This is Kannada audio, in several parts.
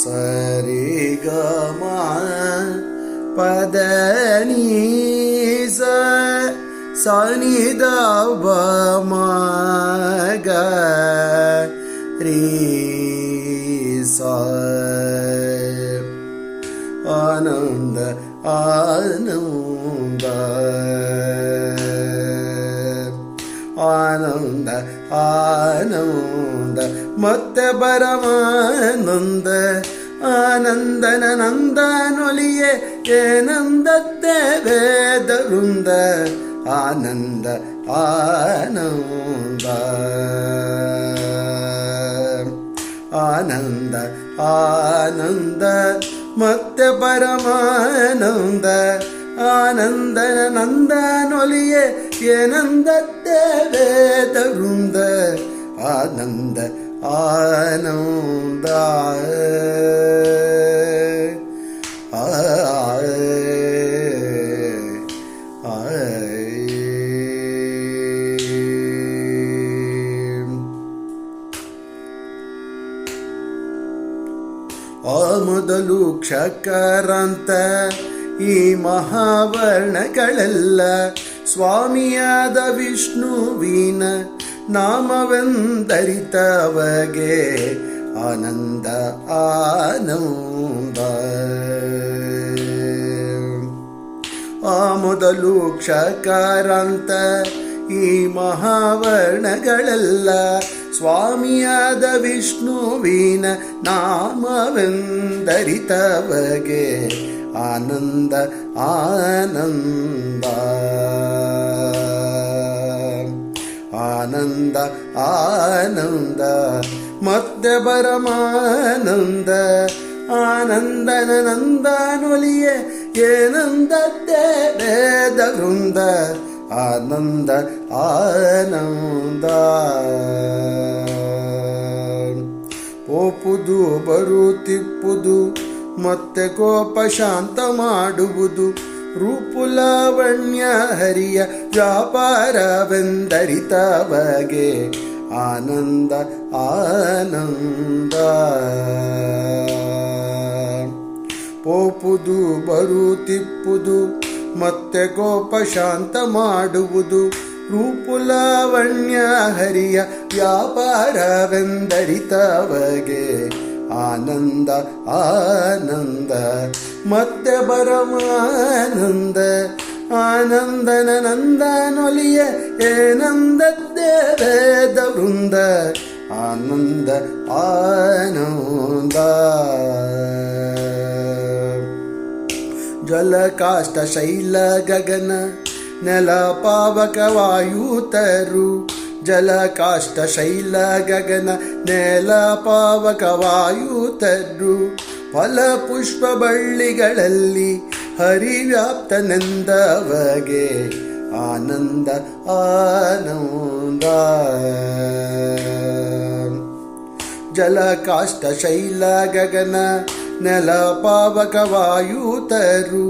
ಸರಿ ಗ ಮ ಪದ ನೀ ಸ ನಿ ದ ಬ ಮ ಗ ರೀ ಸ ಆನಂದ ಆನಂದ ಆನಂದ ಆನಂದ ಮತ್ತೆ ಪರಮಾನಂದ ಆನಂದನ ನಂದನೊಲಿಯೇ ಏನಂದದ್ದೇ ವೇದ ವೃಂದ ಆನಂದ ಆನಂದ ಆನಂದ ಆನಂದ ಮತ್ತೆ ಪರಮಾನಂದ ಆನಂದನ ನಂದನೊಲಿಯೇ ಏನಂದದ್ದೇ ವೇದ ವೃಂದ ಆನಂದ ಆನಂದ ಮೊದಲು ಕ್ಷಕರಂತ ಈ ಮಹಾವರ್ಣಗಳೆಲ್ಲ ಸ್ವಾಮಿಯಾದ ವಿಷ್ಣುವಿನ ನಾಮವೆಂದರಿತವಗೆ ಆನಂದ ಆನಂದ ಮೊದಲು ಕ್ಷಕಾರಾಂತ ಈ ಮಹಾವರ್ಣಗಳೆಲ್ಲ ಸ್ವಾಮಿಯಾದ ವಿಷ್ಣುವಿನ ನಾಮವೆಂದರಿತವಗೆ ಆನಂದ ಆನಂದ ಆನಂದ ಆನಂದ ಮತ್ತೆ ಪರಮಾನಂದ ಆನಂದನ ನಂದನೊಲಿಯೇ ಏನಂದದ್ದೇ ವೇದ ವೃಂದ ಆನಂದ ಆನಂದ ಪೋಪುದು ಬರುತ್ತಿಪ್ಪುದು ಮತ್ತೆ ಕೋಪ ಶಾಂತ ಮಾಡುವುದು ರೂಪುಲಾವಣ್ಯ ಹರಿಯ ವ್ಯಾಪಾರವೆಂದರಿತವಗೆ ಆನಂದ ಆನಂದ ಪೋಪುದು ಬರುತ್ತಿಪ್ಪುದು ಮತ್ತೆ ಕೋಪ ಶಾಂತ ಮಾಡುವುದು ರೂಪುಲಾವಣ್ಯ ಹರಿಯ ವ್ಯಾಪಾರವೆಂದರಿತವಗೆ ಆನಂದ ಆನಂದ ಮತ್ತೆ ಪರಮಾನಂದ ಆನಂದನ ನಂದನೊಲಿಯೇ ಏನಂದದ್ದೇ ವೇದ ವೃಂದ ಆನಂದ ಆನಂದ ಜಲಕಾಷ್ಟ ಶೈಲ ಗಗನ ನೆಲ ಪಾವಕ ವಾಯುತರು ಜಲಕಾಷ್ಟ ಶೈಲ ಗಗನ ನೆಲ ಪಾವಕ ವಾಯುತರು ಫಲ ಪುಷ್ಪ ಬಳ್ಳಿಗಳಲ್ಲಿ ಹರಿವ್ಯಾಪ್ತನೆಂದವಗೆ ಆನಂದ ಆನಂದ ಜಲಕಾಷ್ಟ ಶೈಲ ಗಗನ ನೆಲ ಪಾವಕ ವಾಯುತರು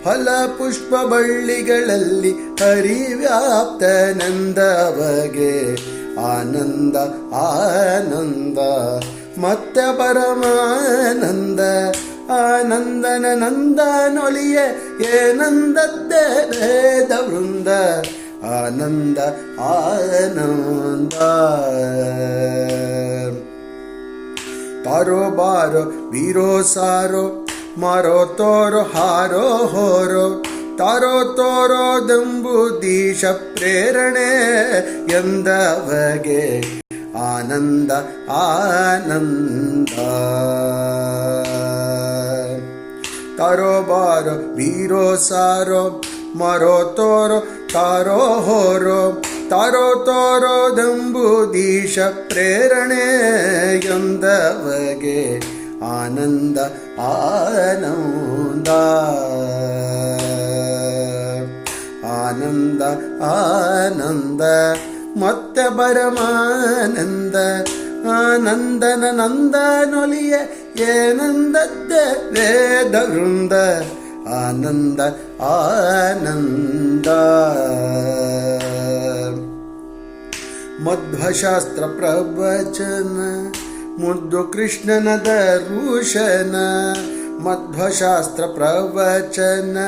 ಫಲ ಪುಷ್ಪ ಬಳ್ಳಿಗಳಲ್ಲಿ ಹರಿವ್ಯಾಪ್ತನೆಂದವಗೆ ಆನಂದ ಆನಂದ ಮತ್ತೆ ಪರಮಾನಂದ ಆನಂದನ ನಂದನೊಲಿಯೇ ಏನಂದದ್ದೇ ವೇದ ವೃಂದ ಆನಂದ ಆನಂದ ತಾರೋ ಬಾರೋ ವೀರೋ ಸಾರೋ ಮಾರೋ ತೋರೋ ಹಾರೋ ಹೋರೋ ತಾರೋ ತೋರೋ ದಂಬುದೀಶ ಪ್ರೇರಣೆ ಎಂದವಗೆ ಆನಂದ ಆನಂದ ತಾರೋ ಬಾರೋ ವೀರೋ ಸಾರೋ ಮಾರೋ ತೋರೋ ತಾರೋ ಹೋರೋ ತಾರೋ ತೋರೋ ದಂಬುದೀಶ ಪ್ರೇರಣೆ ಎಂದವಗೆ ಆನಂದ ಆನಂದ ಆನಂದ ಆನಂದ ಮತ್ತೆ ಪರಮಾನಂದ ಆನಂದನ ನಂದನೊಲಿಯೇ ಏನಂದದ್ದೇ ವೇದ ವೃಂದ ಆನಂದ ಆನಂದ ಮಧ್ವಶಾಸ್ತ್ರ ಪ್ರವಚನ ಮುದ್ದು ಕೃಷ್ಣನ ದರ್ಶನ ಮಧ್ವಶಾಸ್ತ್ರ ಪ್ರವಚನ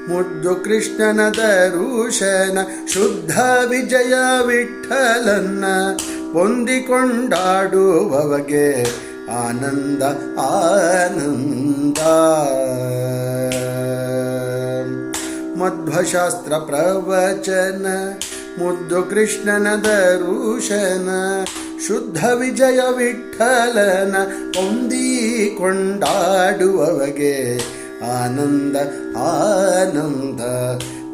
ಮುದ್ದು ಕೃಷ್ಣನ ದರ್ಶನ ಶುದ್ಧ ವಿಜಯ ವಿಠಲನ್ನ ಹೊಂದಿಕೊಂಡಾಡುವವಗೆ ಆನಂದ ಆನಂದ. ಮಧ್ವಶಾಸ್ತ್ರ ಪ್ರವಚನ ಮುದ್ದು ಕೃಷ್ಣನ ದರ್ಶನ ಶುದ್ಧ ವಿಜಯ ವಿಠಲನ ಹೊಂದಿಕೊಂಡಾಡುವವಗೆ ಆನಂದ ಆನಂದ.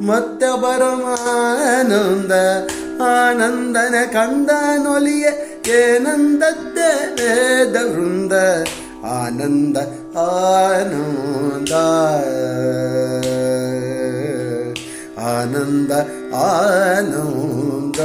ಮತ್ತೆ ಪರಮಾನಂದ ಆನಂದನ ಕಂದನೊಲಿಯ ಏನಂದದ್ದೇ ವೇದ ವೃಂದ ಆನಂದ ಆನಂದ ಆನಂದ ಆನಂದ.